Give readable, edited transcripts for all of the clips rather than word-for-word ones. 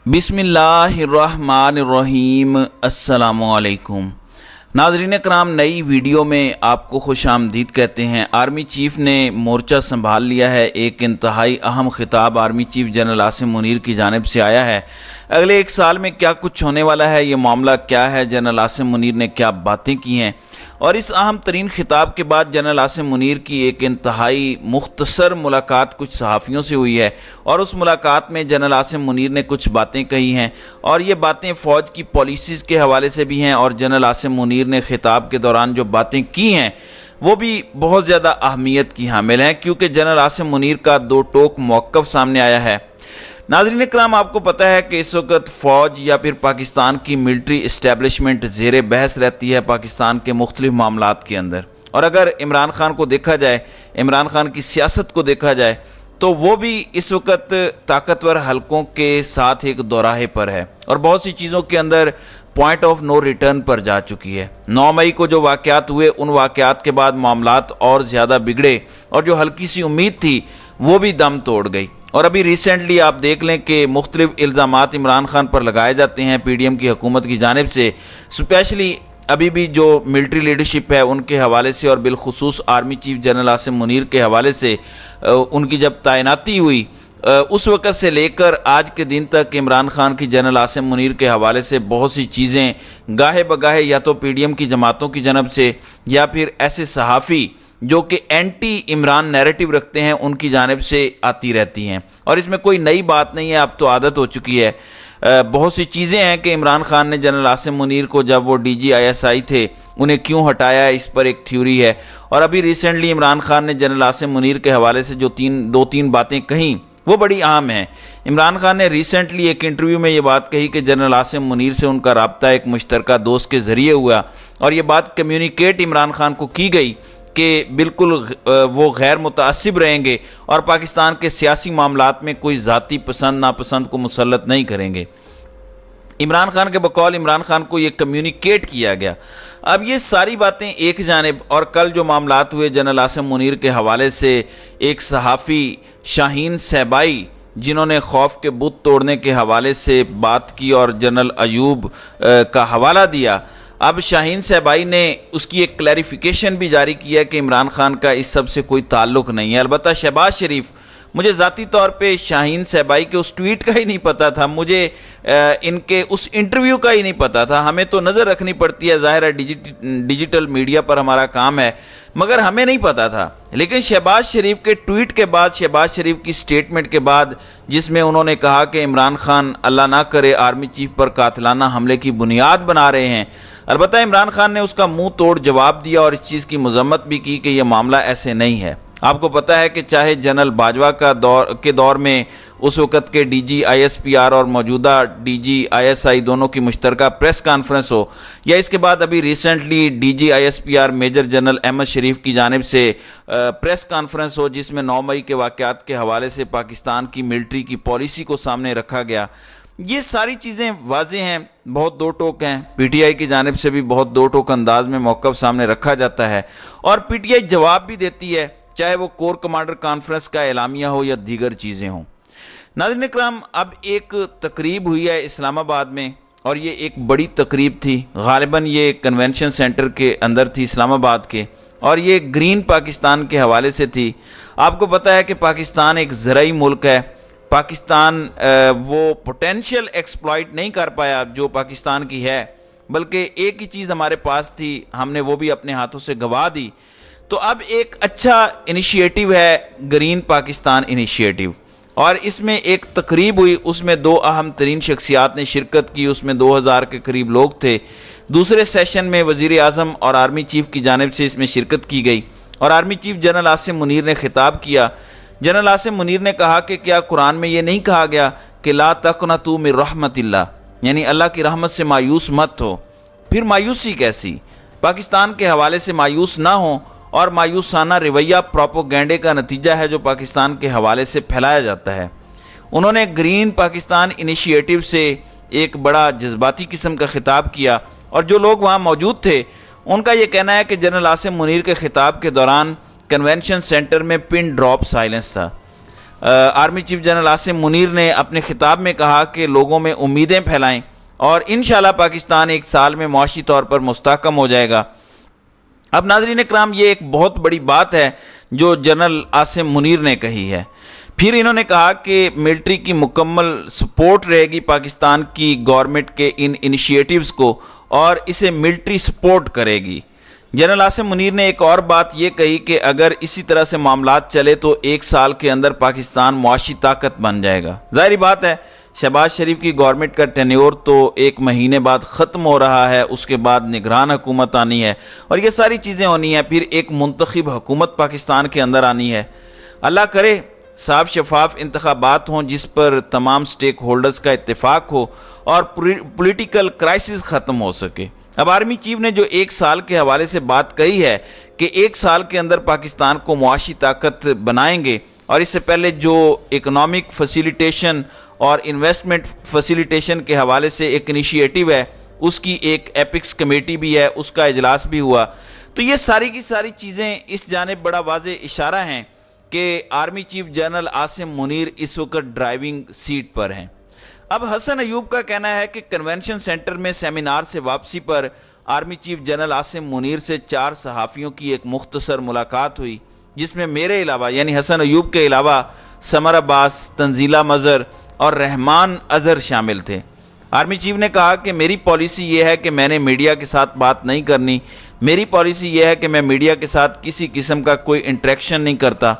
बिस्मिल्लाहिर्रहमानिर्रहीम। अस्सलामुअलैकुम। नाज़रीन कराम, नई वीडियो में आपको खुश आमदीद कहते हैं। आर्मी चीफ़ ने मोर्चा संभाल लिया है। एक इंतहाई अहम खिताब army chief general Asim Munir की जानिब से आया है। अगले एक साल में क्या कुछ होने वाला है, ये मामला क्या है, जनरल आसिम मुनीर ने क्या बातें की हैं, और इस अहम तरीन खिताब के बाद जनरल आसिम मुनीर की एक इंतहाई मुख्तसर मुलाकात कुछ सहाफ़ियों से हुई है, और उस मुलाकात में जनरल आसिम मुनीर ने कुछ बातें कही हैं, और ये बातें फ़ौज की पॉलिसीज़ के हवाले से भी हैं, और जनरल आसिम मुनीर ने खिताब के दौरान जो बातें की हैं वो भी बहुत ज़्यादा अहमियत की हामिल हैं, क्योंकि जनरल आसिम मुनीर का दो टोक मौक़िफ़ सामने आया है। नाज़रीन इकराम, आपको पता है कि इस वक्त फ़ौज या फिर पाकिस्तान की मिलिट्री इस्टेब्लिशमेंट ज़ेर बहस रहती है पाकिस्तान के मुख्तलिफ मामलात के अंदर। और अगर इमरान खान को देखा जाए, इमरान खान की सियासत को देखा जाए, तो वो भी इस वक्त ताकतवर हलकों के साथ एक दोराहे पर है और बहुत सी चीज़ों के अंदर पॉइंट ऑफ नो रिटर्न पर जा चुकी है। 9 मई को जो वाक़यात हुए, उन वाक़यात के बाद मामलात और ज़्यादा बिगड़े और जो हल्की सी उम्मीद थी वो भी दम तोड़ गई। और अभी रिसेंटली आप देख लें कि मुख्तलिफ इल्ज़ामात इमरान खान पर लगाए जाते हैं PDM की हुकूमत की जानिब से, स्पेशली अभी भी जो मिलिट्री लीडरशिप है उनके हवाले से, और बिलखुसूस army chief general Asim Munir के हवाले से उनकी जब तैनाती हुई उस वक़्त से लेकर आज के दिन तक इमरान खान की जनरल आसिम मुनीर के हवाले से बहुत सी चीज़ें गाहे बगाहे या तो PDM की जमातों की जानब से या फिर ऐसे सहाफ़ी जो कि एंटी इमरान नैरेटिव रखते हैं उनकी जानिब से आती रहती हैं। और इसमें कोई नई बात नहीं है, अब तो आदत हो चुकी है। बहुत सी चीज़ें हैं कि इमरान खान ने जनरल आसिम मुनीर को जब वो DG ISI थे उन्हें क्यों हटाया, इस पर एक थ्योरी है। और अभी रिसेंटली इमरान खान ने जनरल आसिम मुनीर के हवाले से जो दो तीन बातें कहीं वो बड़ी अहम हैं। इमरान खान ने रिसेंटली एक इंटरव्यू में ये बात कही कि जनरल आसिम मुनीर से उनका रब्ता एक मुश्तरका दोस्त के ज़रिए हुआ, और ये बात कम्युनिकेट इमरान खान को की गई कि बिल्कुल वो गैर मुतअस्सिब रहेंगे और पाकिस्तान के सियासी मामलात में कोई ज़ाती पसंद नापसंद को मुसल्लत नहीं करेंगे। इमरान खान के बकौल इमरान खान को ये कम्युनिकेट किया गया। अब ये सारी बातें एक जानिब, और कल जो मामलात हुए जनरल आसिम मुनीर के हवाले से, एक सहाफ़ी शाहीन सहबाई जिन्होंने खौफ के बुत तोड़ने के हवाले से बात की और जनरल अयूब का हवाला दिया, अब शाहीन सहबाई ने उसकी एक क्लैरिफिकेशन भी जारी किया कि इमरान खान का इस सब से कोई ताल्लुक़ नहीं है। अलबत्ता शहबाज शरीफ, मुझे ज़ाती तौर पे शाहीन सहबाई के उस ट्वीट का ही नहीं पता था, मुझे इनके उस इंटरव्यू का ही नहीं पता था। हमें तो नज़र रखनी पड़ती है, ज़ाहिर है डिजिटल मीडिया पर हमारा काम है, मगर हमें नहीं पता था। लेकिन शहबाज शरीफ के ट्वीट के बाद, शहबाज शरीफ की स्टेटमेंट के बाद, जिसमें उन्होंने कहा कि इमरान खान अल्लाह ना करे आर्मी चीफ पर कातिलाना हमले की बुनियाद बना रहे हैं, अलबत्ता इमरान खान ने उसका मुंह तोड़ जवाब दिया और इस चीज़ की मजम्मत भी की कि यह मामला ऐसे नहीं है। आपको पता है कि चाहे जनरल बाजवा का दौर में उस वक़्त के DG ISPR और मौजूदा DG ISI दोनों की मुश्तरका प्रेस कॉन्फ्रेंस हो, या इसके बाद अभी recently DG ISPR major general Ahmed Sharif की जानिब से प्रेस कॉन्फ्रेंस हो, जिसमें 9 मई के वाक़यात के हवाले से पाकिस्तान की मिलिट्री की पॉलिसी को सामने रखा गया। ये सारी चीज़ें वाज़ेह हैं, बहुत दो टोक हैं। PTI की जानिब से भी बहुत दो टोक अंदाज में मौक़िफ़ सामने रखा जाता है, और PTI जवाब भी देती है, चाहे वो कोर कमांडर कॉन्फ्रेंस का एलामिया हो या दीगर चीज़ें हों। नाज़रीन इकराम, अब एक तकरीब हुई है इस्लामाबाद में, और ये एक बड़ी तकरीब थी। गालिबन ये कन्वेंशन सेंटर के अंदर थी इस्लामाबाद के, और ये ग्रीन पाकिस्तान के हवाले से थी। आपको पता है कि पाकिस्तान एक ज़राई मुल्क है। पाकिस्तान वो पोटेंशियल एक्सप्लॉइट नहीं कर पाया जो पाकिस्तान की है, बल्कि एक ही चीज़ हमारे पास थी, हमने वो भी अपने हाथों से गंवा दी। तो अब एक अच्छा इनिशिएटिव है ग्रीन पाकिस्तान इनिशिएटिव, और इसमें एक तकरीब हुई, उसमें 2 अहम तरीन शख्सियात ने शिरकत की, उसमें 2000 के करीब लोग थे। दूसरे सेशन में वज़ीर आज़म और आर्मी चीफ़ की जानिब से इसमें शिरकत की गई, और army chief general Asim Munir ने खिताब किया। जनरल आसिम मुनीर ने कहा कि क्या कुरान में ये नहीं कहा गया कि ला तक़नतू मिन रहमतिल्लाह, यानी अल्लाह की रहमत से मायूस मत हो। फिर मायूसी कैसी? पाकिस्तान के हवाले से मायूस ना हो, और मायूसाना रवैया प्रोपोगेंडे का नतीजा है जो पाकिस्तान के हवाले से फैलाया जाता है। उन्होंने ग्रीन पाकिस्तान इनिशिएटिव से एक बड़ा जज्बाती किस्म का खिताब किया, और जो लोग वहाँ मौजूद थे उनका ये कहना है कि जनरल आसिम मुनीर के खिताब के दौरान कन्वेंशन सेंटर में पिन ड्रॉप साइलेंस था। Army chief general Asim Munir نے اپنے خطاب میں کہا کہ لوگوں میں امیدیں پھیلائیں اور انشاءاللہ پاکستان ایک سال میں معاشی طور پر مستحکم ہو جائے گا۔ اب ناظرین اکرام، یہ ایک بہت بڑی بات ہے جو جنرل عاصم منیر نے کہی ہے۔ پھر انہوں نے کہا کہ ملٹری کی مکمل سپورٹ رہے گی پاکستان کی گورنمنٹ کے ان انیشیٹیوز کو، اور اسے ملٹری سپورٹ کرے گی۔ جنرل عاصم منیر نے ایک اور بات یہ کہی کہ اگر اسی طرح سے معاملات چلے تو ایک سال کے اندر پاکستان معاشی طاقت بن جائے گا۔ ظاہری بات ہے، شہباز شریف کی گورنمنٹ کا ٹینیور تو 1 مہینے بعد ختم ہو رہا ہے، اس کے بعد نگران حکومت آنی ہے اور یہ ساری چیزیں ہونی ہیں، پھر ایک منتخب حکومت پاکستان کے اندر آنی ہے۔ اللہ کرے صاف شفاف انتخابات ہوں جس پر تمام سٹیک ہولڈرز کا اتفاق ہو اور پولیٹیکل کرائسس ختم ہو سکے۔ اب آرمی چیف نے جو 1 سال کے حوالے سے بات کہی ہے کہ 1 سال کے اندر پاکستان کو معاشی طاقت بنائیں گے، اور اس سے پہلے جو اکنامک فیسیلیٹیشن اور انویسٹمنٹ فیسیلیٹیشن کے حوالے سے ایک انیشیٹو ہے، اس کی ایک ایپکس کمیٹی بھی ہے، اس کا اجلاس بھی ہوا، تو یہ ساری کی ساری چیزیں اس جانب بڑا واضح اشارہ ہیں کہ army chief general Asim Munir اس وقت ڈرائیونگ سیٹ پر ہیں۔ اب حسن ایوب کا کہنا ہے کہ کنونشن سینٹر میں سیمینار سے واپسی پر army chief general Asim Munir سے 4 صحافیوں کی ایک مختصر ملاقات ہوئی، جس میں میرے علاوہ یعنی حسن ایوب کے علاوہ سمر عباس، تنزیلہ مظہر اور رحمان اظہر شامل تھے۔ آرمی چیف نے کہا کہ میری پالیسی یہ ہے کہ میں نے میڈیا کے ساتھ بات نہیں کرنی، میری پالیسی یہ ہے کہ میں میڈیا کے ساتھ کسی قسم کا کوئی انٹریکشن نہیں کرتا۔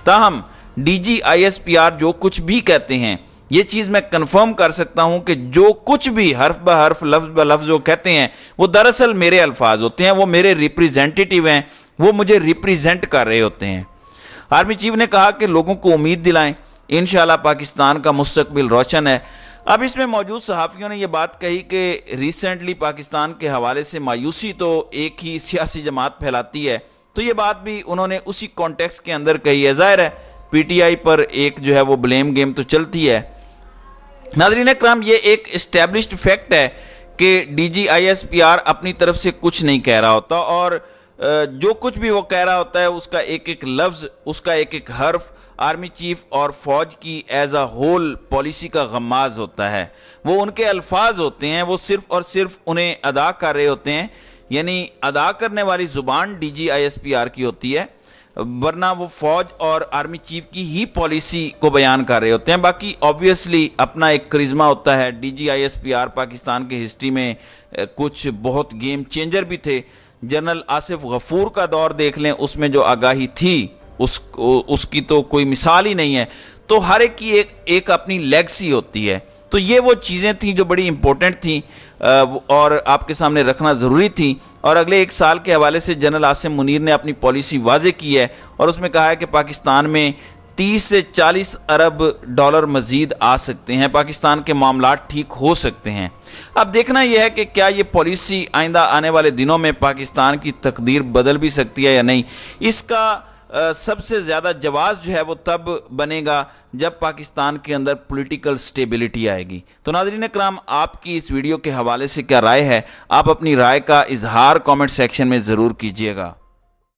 تاہم D G I S P R جو کچھ بھی کہتے ہیں، یہ چیز میں کنفرم کر سکتا ہوں کہ جو کچھ بھی حرف بہ حرف لفظ بہ لفظ جو کہتے ہیں وہ دراصل میرے الفاظ ہوتے ہیں، وہ میرے ریپریزنٹیٹیو ہیں، وہ مجھے ریپریزنٹ کر رہے ہوتے ہیں۔ آرمی چیف نے کہا کہ لوگوں کو امید دلائیں، انشاءاللہ پاکستان کا مستقبل روشن ہے۔ اب اس میں موجود صحافیوں نے یہ بات کہی کہ ریسنٹلی پاکستان کے حوالے سے مایوسی تو ایک ہی سیاسی جماعت پھیلاتی ہے، تو یہ بات بھی انہوں نے اسی کانٹیکسٹ کے اندر کہی ہے۔ ظاہر ہے پی ٹی آئی پر ایک جو ہے وہ بلیم گیم تو چلتی ہے۔ ناظرین اکرام، یہ ایک اسٹیبلشڈ فیکٹ ہے کہ D G I S P R اپنی طرف سے کچھ نہیں کہہ رہا ہوتا، اور جو کچھ بھی وہ کہہ رہا ہوتا ہے اس کا ایک ایک لفظ، اس کا ایک ایک حرف آرمی چیف اور فوج کی ایز اے ہول پالیسی کا غماز ہوتا ہے۔ وہ ان کے الفاظ ہوتے ہیں، وہ صرف اور صرف انہیں ادا کر رہے ہوتے ہیں، یعنی ادا کرنے والی زبان D G I S P R کی ہوتی ہے، ورنہ وہ فوج اور آرمی چیف کی ہی پالیسی کو بیان کر رہے ہوتے ہیں۔ باقی آبویسلی اپنا ایک کرزما ہوتا ہے۔ D G I S P R Pakistan کے ہسٹری میں کچھ بہت گیم چینجر بھی تھے۔ جنرل آصف غفور کا دور دیکھ لیں، اس میں جو آگاہی تھی اس کی تو کوئی مثال ہی نہیں ہے۔ تو ہر ایک کی ایک اپنی لیگسی ہوتی ہے، تو یہ وہ چیزیں تھیں جو بڑی امپورٹنٹ تھیں اور آپ کے سامنے رکھنا ضروری تھی۔ اور اگلے 1 سال کے حوالے سے جنرل عاصم منیر نے اپنی پالیسی واضح کی ہے، اور اس میں کہا ہے کہ پاکستان میں 30 سے 40 ارب ڈالر مزید آ سکتے ہیں، پاکستان کے معاملات ٹھیک ہو سکتے ہیں۔ اب دیکھنا یہ ہے کہ کیا یہ پالیسی آئندہ آنے والے دنوں میں پاکستان کی تقدیر بدل بھی سکتی ہے یا نہیں۔ اس کا سب سے زیادہ جواز جو ہے وہ تب بنے گا جب پاکستان کے اندر پولیٹیکل سٹیبلٹی آئے گی۔ تو ناظرین اکرام، آپ کی اس ویڈیو کے حوالے سے کیا رائے ہے؟ آپ اپنی رائے کا اظہار کامنٹ سیکشن میں ضرور کیجیے گا۔